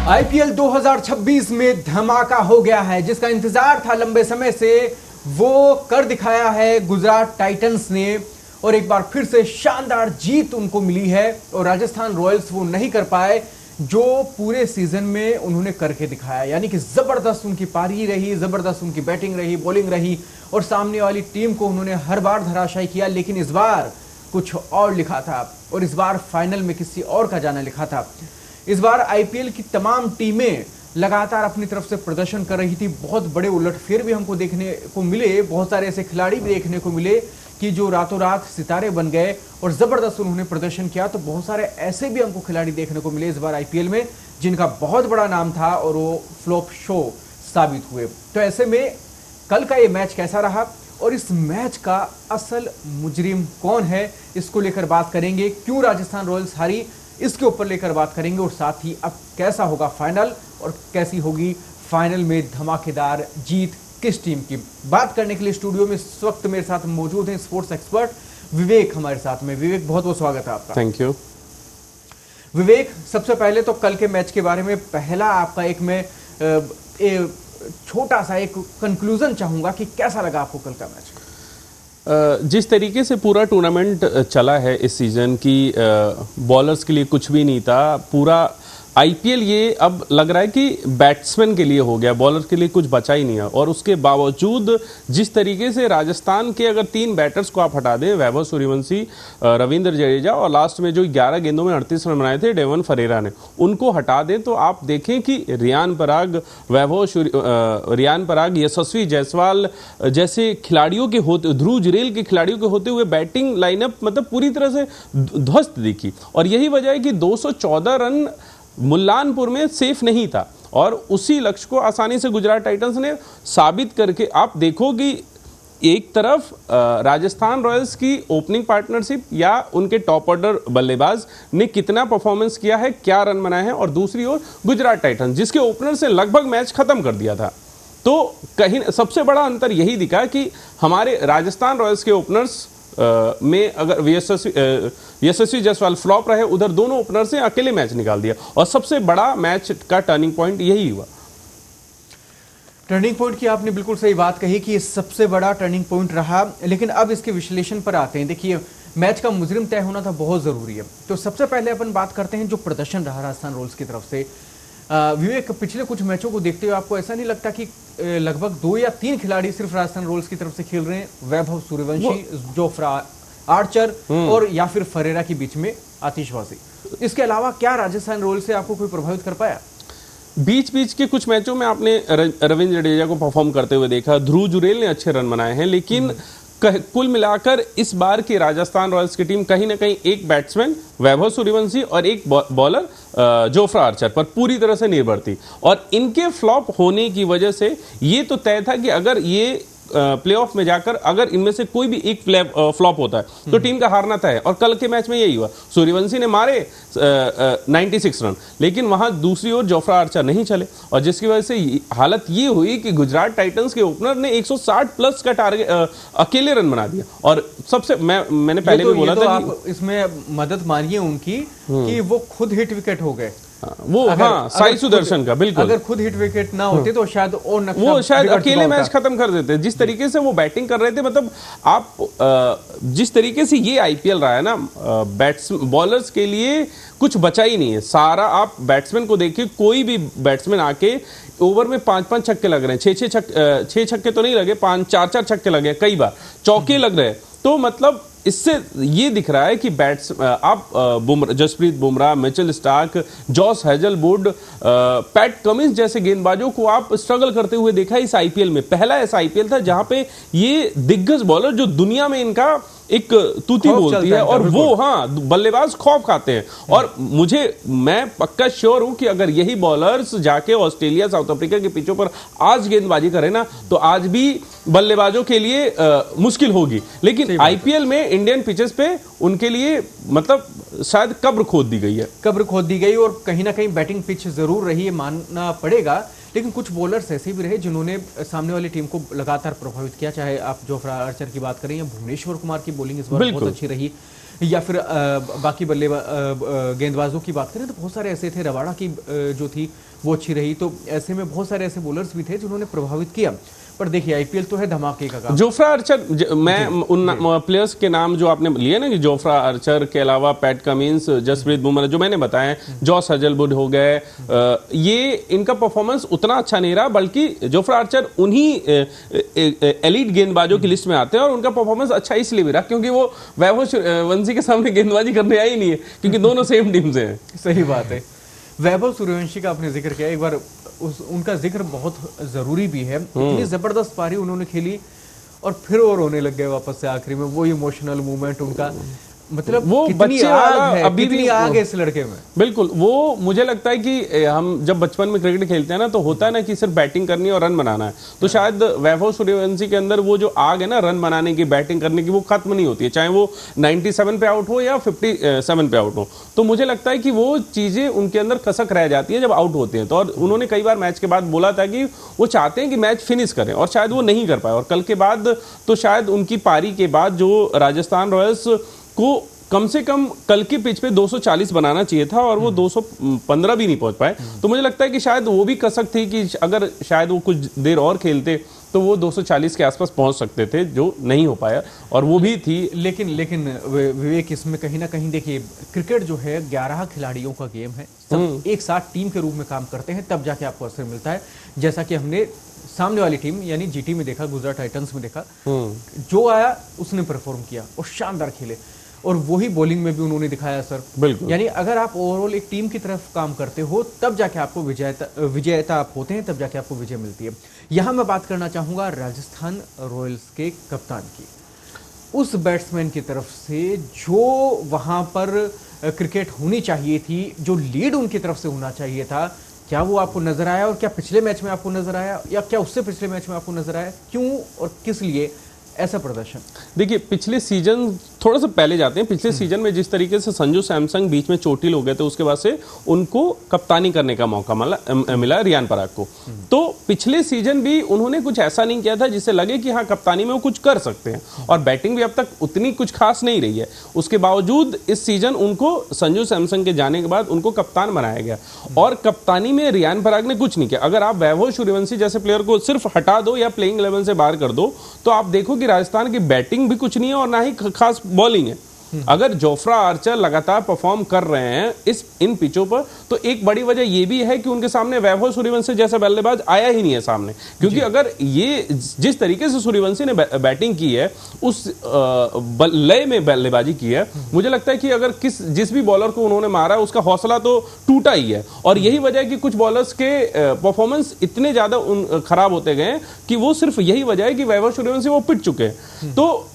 IPL 2026 में धमाका हो गया है, जिसका इंतजार था लंबे समय से, वो कर दिखाया है गुजरात टाइटंस ने। और एक बार फिर से शानदार जीत उनको मिली है और राजस्थान रॉयल्स वो नहीं कर पाए जो पूरे सीजन में उन्होंने करके दिखाया। यानी कि जबरदस्त उनकी पारी रही, जबरदस्त उनकी बैटिंग रही, बॉलिंग रही और सामने वाली टीम को उन्होंने हर बार धराशायी किया। लेकिन इस बार कुछ और लिखा था और इस बार फाइनल में किसी और का जाना लिखा था। इस बार आईपीएल की तमाम टीमें लगातार अपनी तरफ से प्रदर्शन कर रही थी। बहुत बड़े उलटफेर भी हमको देखने को मिले, बहुत सारे ऐसे खिलाड़ी भी देखने को मिले कि जो रातों रात सितारे बन गए और जबरदस्त उन्होंने प्रदर्शन किया। तो बहुत सारे ऐसे भी हमको खिलाड़ी देखने को मिले इस बार आईपीएल में जिनका बहुत बड़ा नाम था और वो फ्लॉप शो साबित हुए। तो ऐसे में कल का ये मैच कैसा रहा और इस मैच का असल मुजरिम कौन है, इसको लेकर बात करेंगे। क्यों राजस्थान रॉयल्स हारी, इसके ऊपर लेकर बात करेंगे। और साथ ही अब कैसा होगा फाइनल और कैसी होगी फाइनल में धमाकेदार जीत किस टीम की। बात करने के लिए स्टूडियो में इस वक्त मेरे साथ मौजूद हैं स्पोर्ट्स एक्सपर्ट विवेक हमारे साथ में। विवेक, बहुत बहुत स्वागत है आपका। थैंक यू विवेक, सबसे पहले तो कल के मैच के बारे में पहला आपका एक मैं छोटा सा एक कंक्लूजन चाहूंगा कि कैसा लगा आपको कल का मैच। जिस तरीके से पूरा टूर्नामेंट चला है इस सीजन की, बॉलर्स के लिए कुछ भी नहीं था। पूरा आईपीएल ये अब लग रहा है कि बैट्समैन के लिए हो गया, बॉलर के लिए कुछ बचा ही नहीं है। और उसके बावजूद जिस तरीके से राजस्थान के अगर 3 बैटर्स को आप हटा दें, वैभव सूर्यवंशी, रविंद्र जडेजा और लास्ट में जो 11 गेंदों में 38 रन बनाए थे डेवन फरेरा ने, उनको हटा दें तो आप देखें कि रियान पराग, रियान पराग, यशस्वी जायसवाल जैसे खिलाड़ियों के होते, ध्रुव जुरेल के खिलाड़ियों के होते हुए बैटिंग लाइनअप मतलब पूरी तरह से ध्वस्त दिखी। और यही वजह है कि 214 रन मुल्लानपुर में सेफ नहीं था और उसी लक्ष्य को आसानी से गुजरात टाइटंस ने साबित करके, आप देखो कि एक तरफ राजस्थान रॉयल्स की ओपनिंग पार्टनरशिप या उनके टॉप ऑर्डर बल्लेबाज ने कितना परफॉर्मेंस किया है, क्या रन बनाए हैं, और दूसरी ओर गुजरात टाइटंस जिसके ओपनर से लगभग मैच खत्म कर दिया था। तो कहीं सबसे बड़ा अंतर यही दिखा कि हमारे राजस्थान रॉयल्स के ओपनर्स में अगर यशस्वी जायसवाल फ्लॉप रहे, उधर दोनों ओपनर्स ने अकेले मैच निकाल दिया। और सबसे बड़ा मैच का टर्निंग पॉइंट यही हुआ। टर्निंग पॉइंट की आपने बिल्कुल सही बात कही कि ये सबसे बड़ा टर्निंग पॉइंट रहा। लेकिन अब इसके विश्लेषण पर आते हैं। देखिए, मैच का मुजरिम तय होना था बहुत जरूरी है। तो सबसे पहले अपन बात करते हैं जो प्रदर्शन रहा राजस्थान रॉयल्स की तरफ से। विवेक, पिछले कुछ मैचों को देखते हुए आपको ऐसा नहीं लगता कि लगभग 2 या 3 खिलाड़ी सिर्फ राजस्थान रॉयल्स की तरफ से खेल रहे हैं? वैभव सूर्यवंशी, जोफ्रा आर्चर और या फिर फरेरा के बीच में आतिशबाजी। इसके अलावा क्या राजस्थान रॉयल्स से आपको कोई प्रभावित कर पाया? बीच बीच के कुछ मैचों में आपने रविंद्र जडेजा को परफॉर्म करते हुए देखा, ध्रुव जुरेल ने अच्छे रन बनाए हैं। लेकिन कुल मिलाकर इस बार की राजस्थान रॉयल्स की टीम कहीं ना कहीं एक बैट्समैन वैभव सूर्यवंशी और एक बॉलर जोफ्रा आर्चर पर पूरी तरह से निर्भर थी। और इनके फ्लॉप होने की वजह से ये तो तय था कि अगर ये प्लेऑफ में जाकर अगर इनमें से कोई भी एक फ्लॉप होता है तो टीम का हारना तय है। और कल के मैच में यही हुआ। सूर्यवंशी ने मारे 96 रन, लेकिन वहां दूसरी ओर जोफ्रा आर्चर नहीं चले और जिसकी वजह से हालत ये हुई कि गुजरात टाइटंस के ओपनर ने 160 प्लस का टारगेट अकेले रन बना दिया। और सबसे मैंने पहले भी बोला था कि इसमें मदद मानिए उनकी कि वो खुद हिट विकेट हो गए। साई सुदर्शन का बिल्कुल, अगर खुद हिट विकेट ना होते तो शायद और वो शायद अकेले मैच खत्म कर देते। जिस तरीके से वो बैटिंग कर रहे थे, मतलब आप जिस तरीके से ये आईपीएल रहा है ना, बॉलर्स के लिए कुछ बचा ही नहीं है। सारा आप बैट्समैन को देखिए, कोई भी बैट्समैन आके ओवर में 5-5 छक्के लग रहे हैं, 6 छक्के तो नहीं लगे, 4-4 छक्के लगे, कई बार चौके लग रहे हैं। तो मतलब इससे ये दिख रहा है कि आप Jasprit Bumrah, Mitchell Starc, Josh Hazlewood, Pat Cummins जैसे गेंदबाजों को आप स्ट्रगल करते हुए देखा इस आईपीएल में। पहला ऐसा आईपीएल था जहां पे ये दिग्गज बॉलर जो दुनिया में इनका एक तूती बोलती है और वो बल्लेबाज खौफ खाते हैं। और मैं पक्का श्योर हूं कि अगर यही बॉलर्स जाके ऑस्ट्रेलिया, साउथ अफ्रीका के पिचों पर आज गेंदबाजी करें ना, तो आज भी बल्लेबाजों के लिए मुश्किल होगी। लेकिन आईपीएल में इंडियन पिचेस पे उनके लिए मतलब शायद कब्र खोद दी गई और कहीं ना कहीं बैटिंग पिच जरूर रही है, मानना पड़ेगा। लेकिन कुछ बॉलर्स ऐसे भी रहे जिन्होंने सामने वाली टीम को लगातार प्रभावित किया। चाहे आप जोफ्रा आर्चर की बात करें या भुवनेश्वर कुमार की बॉलिंग इस बार बहुत अच्छी रही। या फिर बाकी गेंदबाजों की बात करें तो बहुत सारे ऐसे थे, रबाड़ा की जो थी वो अच्छी रही, तो ऐसे में बहुत सारे ऐसे बॉलर्स भी थे जिन्होंने प्रभावित किया। पर देखिए आईपीएल तो है धमाके का काम। जोफ्रा आर्चर, मैं उन प्लेयर्स के नाम जो आपने लिए ना कि जोफ्रा आर्चर के अलावा पैट कमिंस, जसप्रीत बुमराह जो मैंने बताया, जॉस हजलवुड हो गए, ये इनका परफॉर्मेंस उतना अच्छा नहीं रहा, बल्कि जोफ्रा आर्चर उन्हीं एलीट गेंदबाजों की लिस्ट में आते हैं और उनका परफॉर्मेंस अच्छा इसलिए भी रहा क्योंकि वो वैभव सूर्यवंशी के सामने गेंदबाजी करने आई नहीं है, क्योंकि दोनों सेम टीम से हैं। सही बात है। वैभव सूर्यवंशी का आपने जिक्र किया, एक बार उनका जिक्र बहुत जरूरी भी है। इतनी जबरदस्त पारी उन्होंने खेली और फिर वो रोने लग गए वापस से आखिरी में, वो इमोशनल मूवमेंट उनका, मतलब वो बच्चे अभी भी आग है इस लड़के में। बिल्कुल, वो मुझे लगता है कि हम जब बचपन में क्रिकेट खेलते हैं ना तो होता है ना कि सिर्फ बैटिंग करनी है और रन बनाना है, तो शायद वैभव सूर्यवंशी के अंदर वो जो आग है ना रन बनाने की, बैटिंग करने की, वो खत्म नहीं होती है, चाहे वो 97 पे आउट हो या 57 पे आउट हो। तो मुझे लगता है कि वो चीजें उनके अंदर कसक रह जाती है जब आउट होते हैं। तो और उन्होंने कई बार मैच के बाद बोला था कि वो चाहते हैं कि मैच फिनिश करें और शायद वो नहीं कर पाए, और कल के बाद तो शायद उनकी पारी के बाद जो राजस्थान रॉयल्स को कम से कम कल की पिच पे 240 बनाना चाहिए था और वो 215 भी नहीं पहुंच पाए। तो मुझे लगता है कि शायद वो भी कसक थी कि अगर शायद वो कुछ देर और खेलते तो वो 240 के आसपास पहुंच सकते थे, जो नहीं हो पाया, और वो भी थी। लेकिन विवेक, इसमें कहीं ना कहीं देखिए क्रिकेट जो है 11 खिलाड़ियों का गेम है, सब एक साथ टीम के रूप में काम करते हैं, तब जाके आपको असर मिलता है। जैसा कि हमने सामने वाली टीम यानी जीटी में देखा, गुजरात टाइटंस में देखा, जो आया उसने परफॉर्म किया और शानदार खेले, और वही बॉलिंग में भी उन्होंने दिखाया सर। बिल्कुल, यानी अगर आप ओवरऑल एक टीम की तरफ काम करते हो तब जाके आपको विजेता आप होते हैं, तब जाके आपको विजय मिलती है। यहां मैं बात करना चाहूंगा राजस्थान रॉयल्स के कप्तान की, उस बैट्समैन की तरफ से जो वहां पर क्रिकेट होनी चाहिए थी, जो लीड उनकी तरफ से होना चाहिए था, क्या वो आपको नजर आया? और क्या पिछले मैच में आपको नजर आया, या क्या उससे पिछले मैच में आपको नजर आया? क्यों और किस लिए ऐसा प्रदर्शन? देखिए, पिछले सीजन, थोड़ा सा पहले जाते हैं, पिछले सीजन में जिस तरीके से संजू सैमसन बीच में चोटिल हो गए थे, उसके बाद से उनको कप्तानी करने का मौका मिला रियान पराग को। तो पिछले सीजन भी उन्होंने कुछ ऐसा नहीं किया था जिससे लगे कि हाँ कप्तानी में वो कुछ कर सकते हैं, और बैटिंग भी अब तक उतनी कुछ खास नहीं रही है। उसके बावजूद इस सीजन उनको संजू सैमसन के जाने के बाद उनको कप्तान बनाया गया, और कप्तानी में रियान पराग ने कुछ नहीं किया। अगर आप वैभव सूर्यवंशी जैसे प्लेयर को सिर्फ हटा दो या प्लेइंग 11 से बाहर कर दो, तो आप देखो कि राजस्थान की बैटिंग भी कुछ नहीं है और ना ही खास बॉलिंग है। अगर जोफ्रा आर्चर लगातार परफॉर्म कर रहे हैं इन पिचों पर, तो एक बड़ी वजह यह भी है कि उनके सामने वैभव सूर्यवंशी जैसा बल्लेबाज आया ही नहीं है सामने, क्योंकि अगर ये जिस तरीके से सूर्यवंशी ने बैटिंग की है, उस लय में बल्लेबाजी की है, मुझे लगता है कि अगर जिस भी बॉलर को उन्होंने मारा उसका हौसला तो टूटा ही है। और यही वजह है कि कुछ बॉलर्स के परफॉर्मेंस इतने ज्यादा खराब होते गए कि वो सिर्फ यही वजह है कि वैभव सूर्यवंशी वो पिट चुके हैं। तो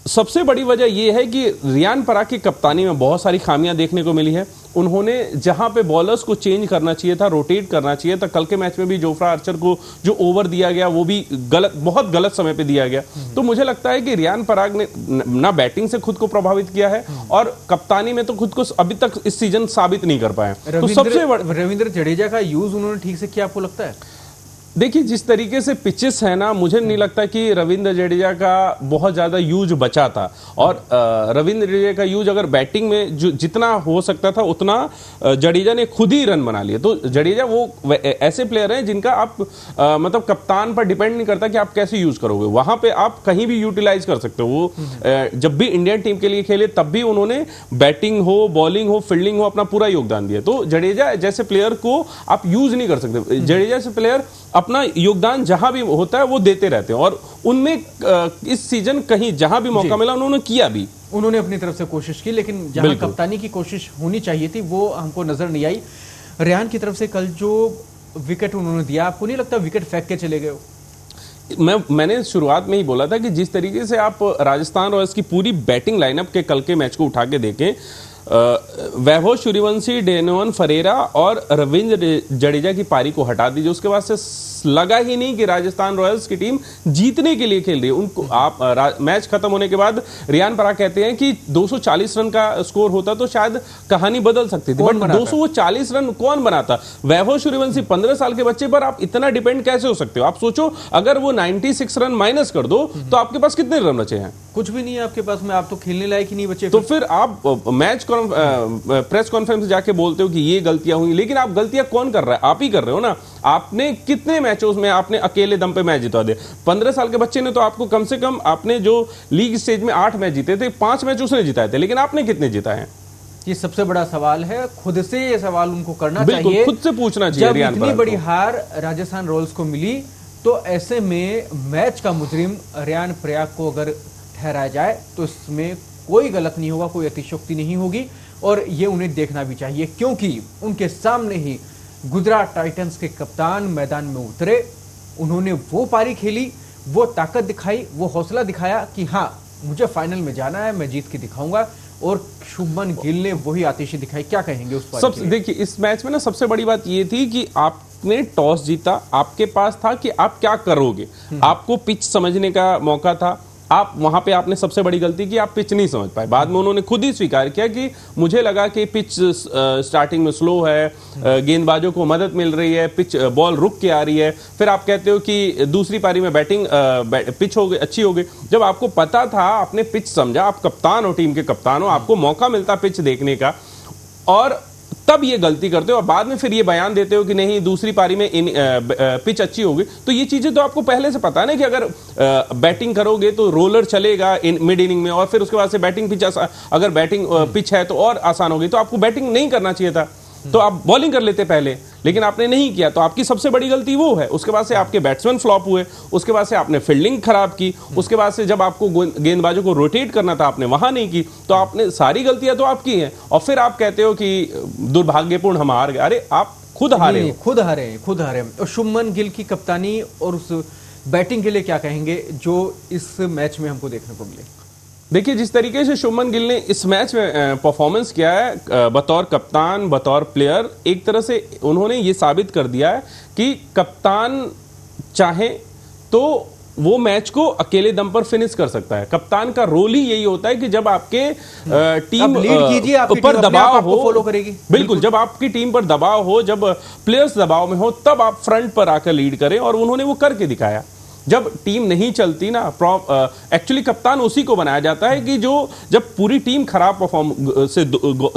सबसे बड़ी वजह यह है कि रियान पराग की कप्तानी में बहुत सारी खामियां देखने को मिली है। उन्होंने जहां पे बॉलर्स को चेंज करना चाहिए था, रोटेट करना चाहिए था, कल के मैच में भी जोफ्रा आर्चर को जो ओवर दिया गया वो भी बहुत गलत समय पे दिया गया। तो मुझे लगता है कि रियान पराग ने ना बैटिंग से खुद को प्रभावित किया है, और कप्तानी में तो खुद को अभी तक इस सीजन साबित नहीं कर पाए। तो सबसे रविंद्र जडेजा का यूज उन्होंने ठीक से किया, आपको लगता है? देखिए, जिस तरीके से पिचेस है ना, मुझे नहीं लगता कि रविंद्र जडेजा का बहुत ज्यादा यूज बचा था, और रविंद्र जडेजा का यूज अगर बैटिंग में जितना हो सकता था उतना जडेजा ने खुद ही रन बना लिए। तो जडेजा वो ऐसे प्लेयर हैं जिनका आप मतलब कप्तान पर डिपेंड नहीं करता कि आप कैसे यूज करोगे, वहां पे आप कहीं भी यूटिलाइज कर सकते हो। वो जब भी इंडियन टीम के लिए खेले तब भी उन्होंने बैटिंग हो, बॉलिंग हो, फील्डिंग हो, अपना पूरा योगदान दिया। तो जडेजा जैसे प्लेयर को आप यूज नहीं कर सकते। जडेजा से प्लेयर अपना योगदान जहां भी होता है वो देते रहते हैं, और उनमें इस सीजन कहीं जहां भी मौका मिला उन्होंने किया भी, उन्होंने अपनी तरफ से कोशिश की, लेकिन जहां कप्तानी की कोशिश होनी चाहिए थी वो हमको नजर नहीं आई। रियान की तरफ से कल जो विकेट उन्होंने दिया, आपको नहीं लगता विकेट फेंक के चले गए? मैंने शुरुआत में ही बोला था कि जिस तरीके से आप राजस्थान रॉयल्स की पूरी बैटिंग लाइनअप के कल के मैच को उठा के देखें, वैभव सूर्यवंशी, डेनोवन फरेरा और रविंद्र जडेजा की पारी को हटा दीजिए, उसके बाद से लगा ही नहीं कि राजस्थान रॉयल्स की टीम जीतने के लिए खेल रही है। उनको आप मैच खत्म होने के बाद रियान पराग कहते हैं कि 240 रन का स्कोर होता तो शायद कहानी बदल सकती थी, बट 240 रन कौन बनाता? वैभव सूर्यवंशी 15 साल के बच्चे पर आप इतना डिपेंड कैसे हो सकते हो? आप सोचो, अगर वो 96 रन माइनस कर दो तो आपके पास कितने रन बचे हैं? कुछ भी नहीं है आपके पास में, आप तो खेलने लायक ही नहीं बचे। तो फिर आप प्रेस कॉन्फ्रेंस में जाके बोलते हो कि ये गलतियां हुई, लेकिन आप गलतियां कौन कर रहा है? आप ही कर रहे हो ना। आपने कितने मैचों में आपने अकेले दम पे मैच जिता दिया? 15 साल के बच्चे ने तो आपको कम से कम, आपने जो लीग स्टेज में 8 मैच जीते थे, 5 मैच उसने जिताए थे, लेकिन आपने कितने जिताए हैं? ये सबसे बड़ा सवाल है, खुद से ये सवाल उनको करना बिल्कुल, चाहिए, खुद से पूछना चाहिए। जब इतनी बड़ी हार राजस्थान रॉयल्स को मिली, तो ऐसे में मैच का मुजरिम रियान पराग को अगर ठहराया जाए तो इसमें कोई गलत नहीं होगा, कोई अतिशयोक्ति नहीं होगी, और ये उन्हें देखना भी चाहिए, क्योंकि उनके सामने ही गुजरात टाइटंस के कप्तान मैदान में उतरे। उन्होंने वो पारी खेली, वो ताकत दिखाई, वो हौसला दिखाया कि हाँ मुझे फाइनल में जाना है, मैं जीत के दिखाऊंगा, और शुभमन गिल ने वही आतिशी दिखाई। क्या कहेंगे उस पारी के लिए? देखिए, इस मैच में ना सबसे बड़ी बात ये थी कि आपने टॉस जीता, आपके पास था कि आप क्या करोगे, आपको पिच समझने का मौका था। आप वहां पे आपने सबसे बड़ी गलती की, आप पिच नहीं समझ पाए। बाद में उन्होंने खुद ही स्वीकार किया कि मुझे लगा कि पिच स्टार्टिंग में स्लो है, गेंदबाजों को मदद मिल रही है, पिच बॉल रुक के आ रही है। फिर आप कहते हो कि दूसरी पारी में बैटिंग पिच हो गई, अच्छी हो गई। जब आपको पता था, आपने पिच समझा, आप कप्तान हो, टीम के कप्तान हो, आपको मौका मिलता पिच देखने का, और तब ये गलती करते हो और बाद में फिर ये बयान देते हो कि नहीं दूसरी पारी में पिच अच्छी होगी। तो ये चीजें तो आपको पहले से पता है ना कि अगर बैटिंग करोगे तो रोलर चलेगा मिड इनिंग में, और फिर उसके बाद से बैटिंग पिच, अगर बैटिंग पिच है तो और आसान होगी। तो आपको बैटिंग नहीं करना चाहिए था, तो आप बॉलिंग कर लेते पहले, लेकिन आपने नहीं किया, तो आपकी सबसे बड़ी गलती वो है। उसके बाद से आपके बैट्समैन फ्लॉप हुए, उसके बाद से आपने फील्डिंग खराब की, उसके बाद से जब आपको गेंदबाजों को रोटेट करना था आपने वहां नहीं की, तो आपने सारी गलतियां तो आपकी हैं। और फिर आप कहते हो कि दुर्भाग्यपूर्ण हम हार गए। अरे आप खुद हारे हो, खुद हारे। और शुभमन गिल की कप्तानी और उस बैटिंग के लिए क्या कहेंगे जो इस मैच में हमको देखने को मिले? देखिए, जिस तरीके से शुभमन गिल ने इस मैच में परफॉर्मेंस किया है बतौर कप्तान, बतौर प्लेयर, एक तरह से उन्होंने ये साबित कर दिया है कि कप्तान चाहे तो वो मैच को अकेले दम पर फिनिश कर सकता है। कप्तान का रोल ही यही होता है कि जब आपके टीम पर दबाव हो, फॉलो करेगी। बिल्कुल, जब आपकी टीम पर दबाव हो, जब प्लेयर्स दबाव में हो, तब आप फ्रंट पर आकर लीड करें, और उन्होंने वो करके दिखाया। जब टीम नहीं चलती ना, एक्चुअली कप्तान उसी को बनाया जाता है कि जो जब पूरी टीम खराब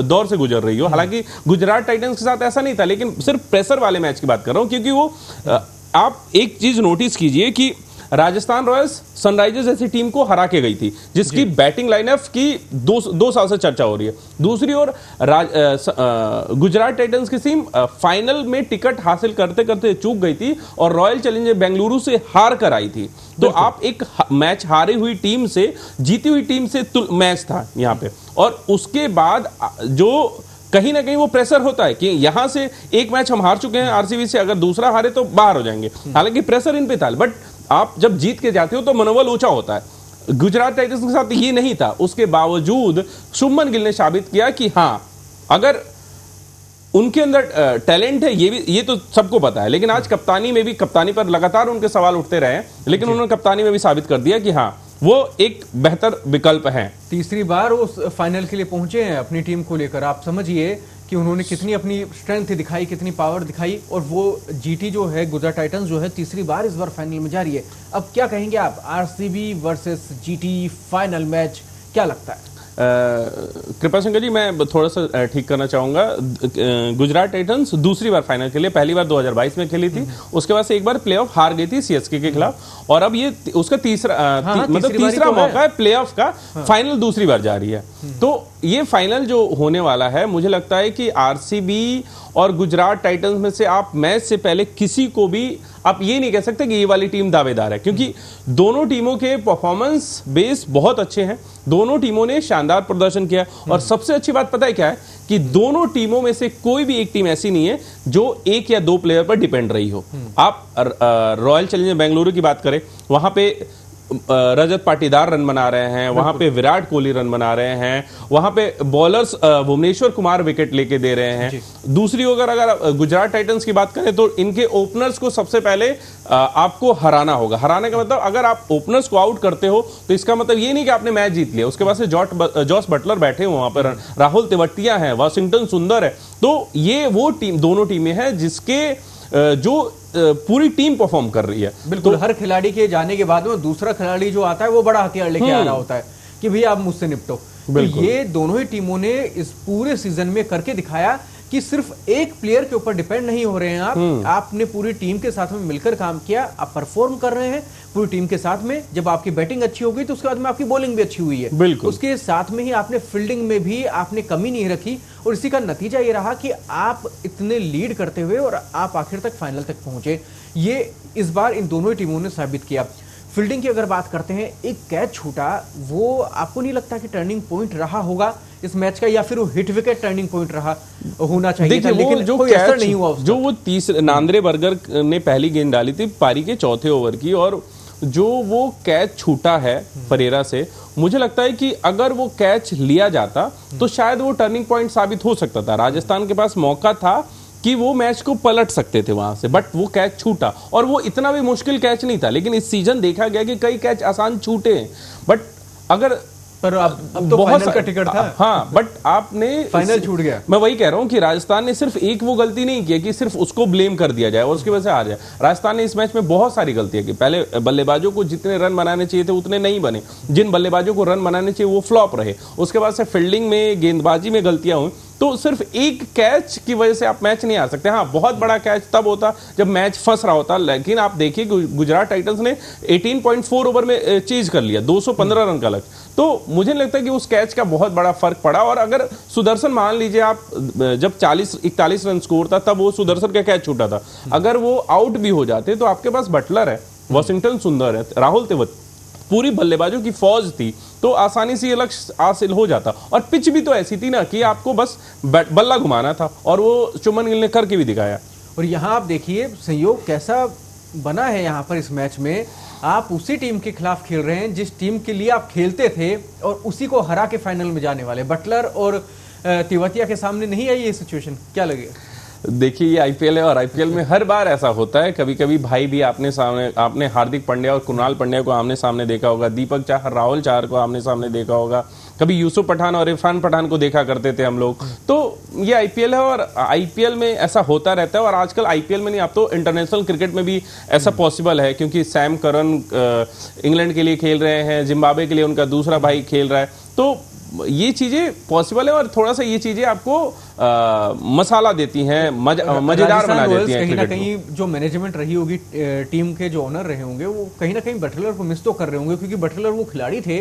दौर से गुजर रही हो। हालांकि गुजरात टाइटंस के साथ ऐसा नहीं था, लेकिन सिर्फ प्रेशर वाले मैच की बात कर रहा हूं, क्योंकि वो आप एक चीज नोटिस कीजिए कि राजस्थान रॉयल्स सनराइजर्स जैसी टीम को हरा के गई थी, जिसकी बैटिंग लाइनअप की 2 साल से चर्चा हो रही है। दूसरी ओर गुजरात टाइटंस की टीम फाइनल में टिकट हासिल करते करते चूक गई थी और रॉयल चैलेंजर बेंगलुरु से हार कर आई थी। तो आप एक मैच हारी हुई टीम से जीती हुई टीम से मैच था यहाँ पे, और उसके बाद जो कहीं ना कहीं वो प्रेशर होता है कि यहां से एक मैच हम हार चुके हैं आरसीबी से, अगर दूसरा हारे तो बाहर हो जाएंगे। हालांकि प्रेशर इन पे था, बट आप जब जीत के जाते हो तो मनोबल ऊंचा होता है। गुजरात टाइटंस के साथ ये नहीं था। उसके बावजूद शुभमन गिल ने साबित किया कि हाँ, अगर उनके अंदर टैलेंट है, ये तो सबको पता है, लेकिन आज कप्तानी पर लगातार उनके सवाल उठते रहे, लेकिन उन्होंने कप्तानी में भी साबित कर दिया कि हाँ, वो एक बेहतर विकल्प है। तीसरी बार उस फाइनल के लिए पहुंचे हैं अपनी टीम को लेकर। आप समझिए कि उन्होंने कितनी अपनी स्ट्रेंथ दिखाई, कितनी पावर दिखाई, और वो जीटी जो है, गुजरात टाइटंस जो है, तीसरी बार इस बार फाइनल में जा रही है। अब क्या कहेंगे आप, RCB versus GT final match, क्या लगता है? कृपा शंकर जी, मैं थोड़ा सा ठीक करना चाहूंगा। गुजरात टाइटंस दूसरी बार फाइनल खेली, पहली बार 2022 में खेली थी, उसके बाद से एक बार प्लेऑफ हार गई थी सीएसके के खिलाफ, और अब ये उसका तीसरा मौका है प्लेऑफ का। फाइनल दूसरी बार जा रही है, तो ये फाइनल जो होने वाला है, मुझे लगता है कि आरसीबी और गुजरात टाइटंस में से आप मैच से पहले किसी को भी आप ये नहीं कह सकते कि ये वाली टीम दावेदार है, क्योंकि दोनों टीमों के परफॉर्मेंस बेस बहुत अच्छे हैं। दोनों टीमों ने शानदार प्रदर्शन किया, और सबसे अच्छी बात पता है क्या है कि दोनों टीमों में से कोई भी एक टीम ऐसी नहीं है जो 1 या 2 प्लेयर पर डिपेंड रही हो। आप रॉयल चैलेंजर बेंगलुरु की बात करें, वहां पे रजत पाटीदार रन बना रहे हैं, वहां पे विराट कोहली रन बना रहे हैं, वहां पे बॉलर्स भुवनेश्वर कुमार विकेट लेके दे रहे हैं। दूसरी ओर अगर गुजरात टाइटंस की बात करें तो इनके ओपनर्स को सबसे पहले आपको हराना होगा। हराने का मतलब, अगर आप ओपनर्स को आउट करते हो तो इसका मतलब ये नहीं कि आपने मैच जीत लिया। उसके बाद से जॉस बटलर बैठे हुए वहां पर, राहुल तेवतिया है, वाशिंगटन सुंदर है। तो ये वो टीम, दोनों टीमें हैं जिसके जो पूरी टीम परफॉर्म कर रही है। बिल्कुल, हर खिलाड़ी के जाने के बाद में दूसरा खिलाड़ी जो आता है वो बड़ा हथियार लेके आ रहा होता है कि भैया आप मुझसे निपटो। तो ये दोनों ही टीमों ने इस पूरे सीजन में करके दिखाया कि सिर्फ एक प्लेयर के ऊपर डिपेंड नहीं हो रहे हैं आपने पूरी टीम के साथ में मिलकर काम किया, आप परफॉर्म कर रहे हैं पूरी टीम के साथ में। जब आपकी बैटिंग अच्छी हो गई तो उसके बाद में आपकी बॉलिंग भी अच्छी हुई है, उसके साथ में ही आपने फील्डिंग में भी आपने कमी नहीं रखी, और इसी का नतीजा ये रहा कि आप इतने लीड करते हुए और आप आखिर तक फाइनल तक पहुंचे। ये इस बार इन दोनों ही टीमों ने साबित किया। फील्डिंग की अगर बात करते हैं, एक कैच छूटा, वो आपको नहीं लगता कि टर्निंग पॉइंट रहा होगा इस मैच का, या फिर वो हिट विकेट टर्निंग पॉइंट रहा होना चाहिए था, लेकिन जो कोई असर नहीं हुआ उसका। जो वो तीसरे नांद्रे बर्गर ने पहली गेंद डाली थी पारी के चौथे ओवर की, और जो वो कैच छूटा है परेरा से, मुझे लगता है कि अगर वो कैच लिया जाता तो शायद वो टर्निंग पॉइंट साबित हो सकता था। राजस्थान के पास मौका था कि वो मैच को पलट सकते थे वहां से, बट वो कैच छूटा, और वो इतना भी मुश्किल कैच नहीं था। लेकिन इस सीजन देखा गया कि कई कैच आसान छूटे, बट अगर पर अब तो फाइनल का टिकट था। हाँ, बट आपने फाइनल छूट गया। मैं वही कह रहा हूं कि राजस्थान ने सिर्फ एक वो गलती नहीं की कि सिर्फ उसको ब्लेम कर दिया जाए और उसकी वजह से हार जाए। राजस्थान ने इस मैच में बहुत सारी गलतियां की। पहले बल्लेबाजों को जितने रन बनाने चाहिए थे उतने नहीं बने, जिन बल्लेबाजों को रन बनाने चाहिए वो फ्लॉप रहे। उसके बाद से फील्डिंग में, गेंदबाजी में गलतियां हुई। तो सिर्फ एक कैच की वजह से आप मैच नहीं हार सकते। हाँ, बहुत बड़ा कैच तब होता जब मैच फंस रहा होता, लेकिन आप देखिए गुजरात टाइटंस ने 18.4 ओवर में चेज कर लिया 215 रन का लक्ष्य। तो मुझे लगता है कि उस कैच का बहुत बड़ा फर्क पड़ा। और अगर सुदर्शन, मान लीजिए आप, जब 41 रन स्कोर था तब वो सुदर्शन का कैच छूटा था, अगर वो आउट भी हो जाते तो आपके पास बटलर है, वॉशिंगटन सुंदर है, राहुल तेवतिया, पूरी बल्लेबाजों की फौज थी, तो आसानी से ये लक्ष्य हासिल हो जाता। और पिच भी तो ऐसी थी ना कि आपको बस बल्ला घुमाना था, और वो शुभमन गिल ने करके भी दिखाया। और यहाँ आप देखिए संयोग कैसा बना है यहाँ पर इस मैच में। आप उसी टीम के खिलाफ खेल रहे हैं जिस टीम के लिए आप खेलते थे, और उसी को हरा के फाइनल में जाने वाले। बटलर और तेवतिया के सामने नहीं आई ये सिचुएशन, क्या लगेगा? देखिए, ये आईपीएल है और आईपीएल में हर बार ऐसा होता है। कभी कभी भाई भी आपने हार्दिक पांड्या और कुणाल पांड्या को आमने सामने देखा होगा, दीपक चाहर, राहुल चाहर को आमने सामने देखा होगा, कभी यूसुफ पठान और इरफान पठान को देखा करते थे हम लोग। तो ये आईपीएल है और आईपीएल में ऐसा होता रहता है। और आजकल आईपीएल में नहीं, आप तो इंटरनेशनल क्रिकेट में भी ऐसा पॉसिबल है, क्योंकि सैम करन इंग्लैंड के लिए खेल रहे हैं, जिम्बाब्वे के लिए उनका दूसरा भाई खेल रहा है। तो ये चीजें पॉसिबल है और थोड़ा सा ये चीजें आपको मसाला देती हैं, मजेदार बना देती हैं। कहीं ना कहीं जो मैनेजमेंट रही होगी, टीम के जो ओनर रहे होंगे, वो कहीं ना कहीं बटलर को मिस तो कर रहे होंगे, क्योंकि बटलर वो खिलाड़ी थे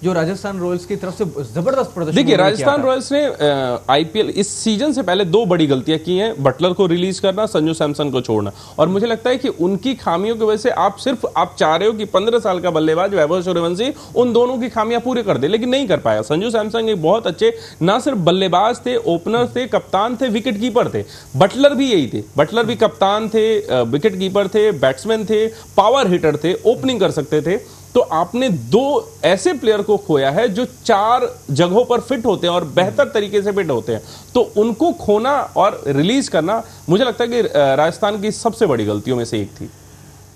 जो राजस्थान रॉयल्स की तरफ से जबरदस्त प्रदर्शन। देखिए, राजस्थान रॉयल्स ने आईपीएल इस सीजन से पहले 2 बड़ी गलतियां की हैं, बटलर को रिलीज करना, संजू सैमसन को छोड़ना। और मुझे लगता है कि उनकी खामियों की वजह से आप चाह रहे हो कि 15 साल का बल्लेबाज वैभव सूर्यवंशी उन दोनों की खामियां पूरी कर दे, लेकिन नहीं कर पाया। संजू सैमसन एक बहुत अच्छे ना सिर्फ बल्लेबाज थे, ओपनर थे, कप्तान थे, विकेट कीपर थे। बटलर भी यही थे, बटलर भी कप्तान थे, विकेट कीपर थे, बैट्समैन थे, पावर हिटर थे, ओपनिंग कर सकते थे। तो आपने 2 ऐसे प्लेयर को खोया है जो 4 जगहों पर फिट होते हैं और बेहतर तरीके से फिट होते हैं। तो उनको खोना और रिलीज करना मुझे लगता है कि राजस्थान की सबसे बड़ी गलतियों में से एक थी।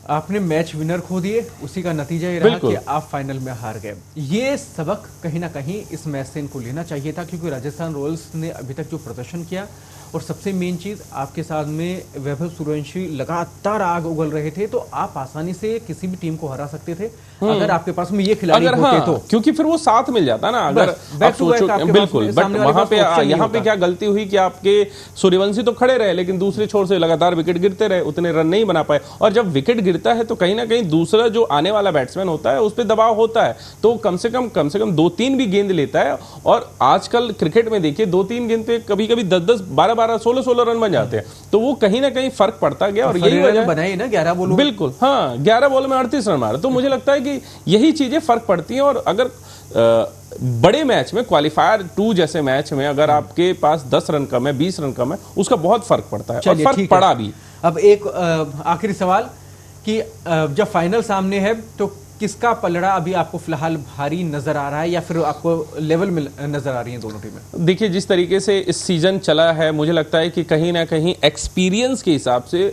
आपने मैच विनर खो दिए, उसी का नतीजा ये रहा कि आप फाइनल में हार गए। ये सबक कहीं ना कहीं इस मैच से इनको लेना चाहिए था, क्योंकि राजस्थान रॉयल्स ने अभी तक जो प्रदर्शन किया, और सबसे मेन चीज, आपके साथ में वैभव सूर्यवंशी लगातार आग उगल रहे थे, तो आप आसानी से किसी भी टीम को हरा सकते थे अगर आपके पास में ये खिलाड़ी होते तो। क्योंकि फिर वो साथ मिल जाता ना, अगर आप सोचो। बिल्कुल, बट वहां पे यहाँ पे क्या गलती हुई कि आपके सूर्यवंशी तो खड़े रहे, लेकिन दूसरे छोर से लगातार विकेट गिरते रहे, उतने रन नहीं बना पाए। और जब विकेट गिरता है तो कहीं ना कहीं दूसरा जो आने वाला बैट्समैन होता है उस पर दबाव होता है, तो कम से कम 2-3 भी गेंद लेता है। और आजकल क्रिकेट में देखिए 2-3 गेंद पे कभी कभी 10-10, 12-12, 16-16 रन बन जाते हैं। तो वो कहीं ना कहीं फर्क पड़ता गया, और यही वजह बनाई ना 11 बॉल। बिल्कुल, हाँ, 11 बॉल में 38 रन मारे। तो मुझे लगता है कि यही चीजें फर्क पड़ती हैं। और अगर बड़े मैच में, क्वालिफायर 2 जैसे मैच में, अगर आपके पास 10 रन कम है, 20 रन कम है, उसका बहुत फर्क पड़ता है, और फर्क पड़ा भी। अब एक आखिरी सवाल कि जब फाइनल सामने है तो किसका पलड़ा अभी आपको फिलहाल भारी नजर आ रहा है, या फिर आपको लेवल में नजर आ रही है दोनों टीमें? देखिए, जिस तरीके से इस सीजन चला है, मुझे लगता है कि कहीं ना कहीं एक्सपीरियंस के हिसाब से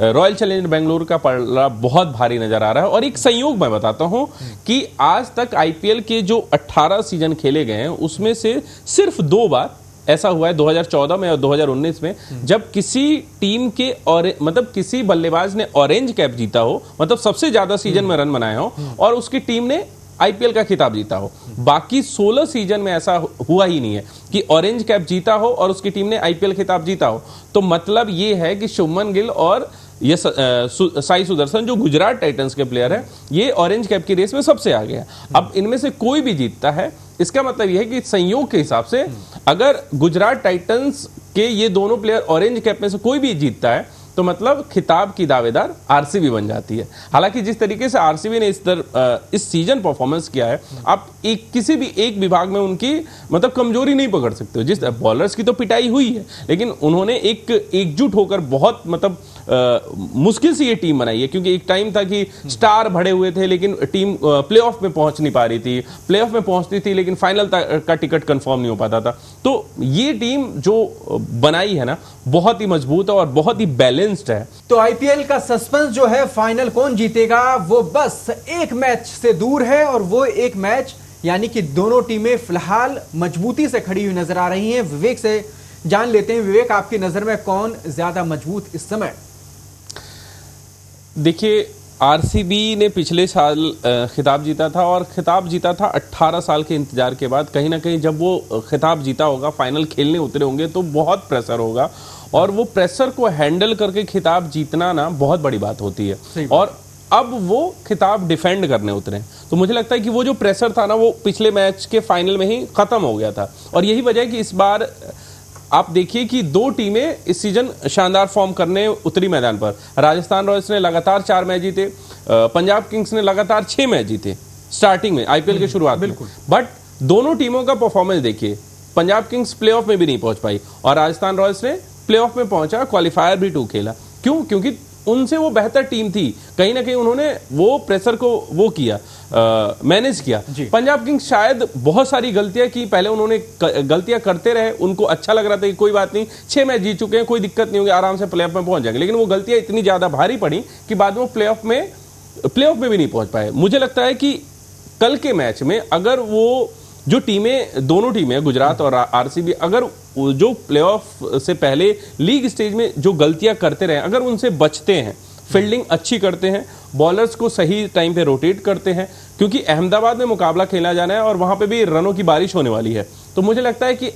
रॉयल चैलेंजर बेंगलुरु का पलड़ा बहुत भारी नजर आ रहा है। और एक संयोग मैं बताता हूं कि आज तक आईपीएल के जो 18 सीजन खेले गए हैं उसमें से सिर्फ 2 बार ऐसा हुआ है 2014 में और 2019 में, जब किसी टीम के और मतलब किसी बल्लेबाज ने ऑरेंज कैप जीता हो, मतलब सबसे ज्यादा सीजन में रन बनाए हो, और उसकी टीम ने आईपीएल का खिताब जीता हो। बाकी 16 सीजन में ऐसा हुआ ही नहीं है कि ऑरेंज कैप जीता हो और उसकी टीम ने आईपीएल खिताब जीता हो। तो मतलब ये है कि शुभमन गिल और ये साई सुदर्शन जो गुजरात टाइटंस के प्लेयर हैं, ये ऑरेंज कैप की रेस में सबसे आगे हैं। अब इनमें से कोई भी जीतता है, इसका मतलब यह है कि संयोग के हिसाब से अगर गुजरात टाइटंस के ये दोनों प्लेयर ऑरेंज कैप में से कोई भी जीतता है तो मतलब खिताब की दावेदार आरसीबी बन जाती है। हालांकि जिस तरीके से आरसीबी ने इस सीजन परफॉर्मेंस किया है, आप किसी भी एक विभाग में उनकी मतलब कमजोरी नहीं पकड़ सकते हो। जिस बॉलर्स की तो पिटाई हुई है, लेकिन उन्होंने एकजुट होकर बहुत मतलब मुश्किल से ये टीम बनाई है, क्योंकि एक टाइम था कि स्टार भरे हुए थे लेकिन टीम प्लेऑफ में पहुंच नहीं पा रही थी, प्लेऑफ में पहुंचती थी लेकिन फाइनल का टिकट कंफर्म नहीं हो पाता था। तो ये टीम जो बनाई है ना, बहुत ही मजबूत है और बहुत ही बैलेंस्ड है। तो आईपीएल का सस्पेंस जो है, फाइनल कौन जीतेगा, वो बस एक मैच से दूर है, और वो एक मैच यानी कि दोनों टीमें फिलहाल मजबूती से खड़ी हुई नजर आ रही हैं। विवेक से जान लेते हैं, विवेक आपकी नजर में कौन ज्यादा मजबूत इस समय? देखिए, आरसीबी ने पिछले साल खिताब जीता था, और खिताब जीता था 18 साल के इंतजार के बाद। कहीं ना कहीं जब वो खिताब जीता होगा, फाइनल खेलने उतरे होंगे तो बहुत प्रेशर होगा, और वो प्रेशर को हैंडल करके खिताब जीतना ना बहुत बड़ी बात होती है। और अब वो खिताब डिफेंड करने उतरे, तो मुझे लगता है कि वो जो प्रेशर था ना, वो पिछले मैच के फाइनल में ही खत्म हो गया था। और यही वजह है कि इस बार आप देखिए कि दो टीमें इस सीजन शानदार फॉर्म करने उतरी मैदान पर। राजस्थान रॉयल्स ने लगातार 4 मैच जीते, पंजाब किंग्स ने लगातार 6 मैच जीते स्टार्टिंग में, आईपीएल के शुरुआत में। बट दोनों टीमों का परफॉर्मेंस देखिए, पंजाब किंग्स प्लेऑफ में भी नहीं पहुंच पाई और राजस्थान रॉयल्स ने प्लेऑफ में पहुंचा, क्वालिफायर भी 2 खेला। क्यों? क्योंकि उनसे वो बेहतर टीम थी। कहीं ना कहीं उन्होंने वो प्रेशर को वो किया, मैनेज किया। पंजाब किंग्स शायद बहुत सारी गलतियां की, पहले उन्होंने गलतियां करते रहे, उनको अच्छा लग रहा था कि कोई बात नहीं, 6 मैच जीत चुके हैं, कोई दिक्कत नहीं होगी, आराम से प्लेऑफ में पहुंच जाएंगे। लेकिन वो गलतियां इतनी ज्यादा भारी पड़ी कि बाद में प्लेऑफ में भी नहीं पहुंच पाए। मुझे लगता है कि कल के मैच में अगर वो जो टीमें, दोनों टीमें गुजरात और आरसीबी, अगर जो प्लेऑफ से पहले लीग स्टेज में जो गलतियां करते रहे, अगर उनसे बचते हैं, फील्डिंग अच्छी करते हैं, बॉलर्स को सही टाइम पे रोटेट करते हैं, क्योंकि अहमदाबाद में मुकाबला खेला जाना है और वहां पे भी रनों की बारिश होने वाली है। तो मुझे लगता है कि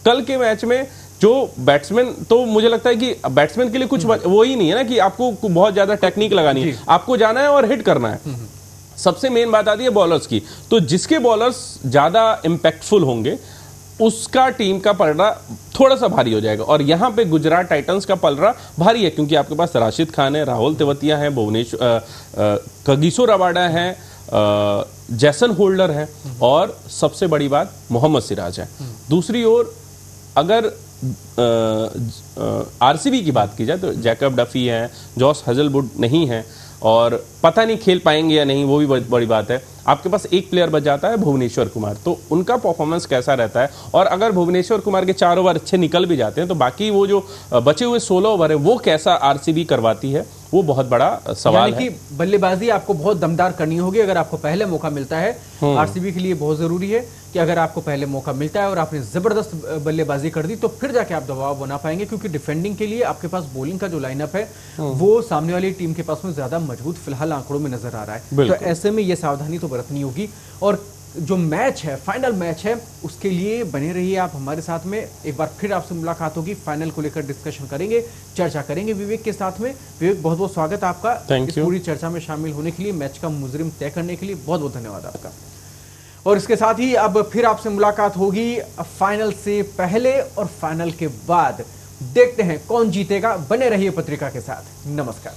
कल के मैच में जो बैट्समैन, तो मुझे लगता है कि बैट्समैन के लिए कुछ वो ही नहीं है ना कि आपको बहुत ज्यादा टेक्निक लगानी है, आपको जाना है और हिट करना है। सबसे मेन बात आती है बॉलर्स की। तो जिसके बॉलर्स ज्यादा इंपैक्टफुल होंगे उसका टीम का पलड़ा थोड़ा सा भारी हो जाएगा। और यहां पे गुजरात टाइटंस का पलड़ा भारी है, क्योंकि आपके पास राशिद खान है, राहुल तेवतिया है, भुवनेश्वर कगिसो रबाडा है, जैसन होल्डर है, और सबसे बड़ी बात मोहम्मद सिराज है। दूसरी ओर अगर आरसीबी की बात की जाए तो जैकब डफी है, जॉस हेजलवुड नहीं है, और पता नहीं खेल पाएंगे या नहीं, वो भी बड़ी बात है। आपके पास एक प्लेयर बच जाता है, भुवनेश्वर कुमार, तो उनका परफॉर्मेंस कैसा रहता है। और अगर भुवनेश्वर कुमार के 4 ओवर अच्छे निकल भी जाते हैं तो बाकी वो जो बचे हुए 16 ओवर है वो कैसा आरसीबी करवाती है, वो बहुत बड़ा सवाल है। बल्लेबाजी आपको बहुत दमदार करनी होगी अगर आपको पहले मौका मिलता है। आरसीबी के लिए बहुत जरूरी है कि अगर आपको पहले मौका मिलता है और आपने जबरदस्त बल्लेबाजी कर दी तो फिर जाके आप दबाव बना पाएंगे, क्योंकि डिफेंडिंग के लिए आपके पास बॉलिंग का जो लाइनअप है वो सामने वाली टीम के पास में ज्यादा मजबूत फिलहाल आंकड़ों में नजर आ रहा है। तो ऐसे में ये सावधानी तो बरतनी होगी। और जो मैच है, फाइनल मैच है, उसके लिए बने रहिए आप हमारे साथ में। एक बार फिर आपसे मुलाकात होगी, फाइनल को लेकर डिस्कशन करेंगे, चर्चा करेंगे विवेक के साथ में। विवेक, बहुत बहुत स्वागत आपका इस पूरी चर्चा में शामिल होने के लिए, मैच का मुजरिम तय करने के लिए बहुत बहुत धन्यवाद आपका। और इसके साथ ही अब फिर आपसे मुलाकात होगी फाइनल से पहले और फाइनल के बाद। देखते हैं कौन जीतेगा। बने रहिए पत्रिका के साथ। नमस्कार।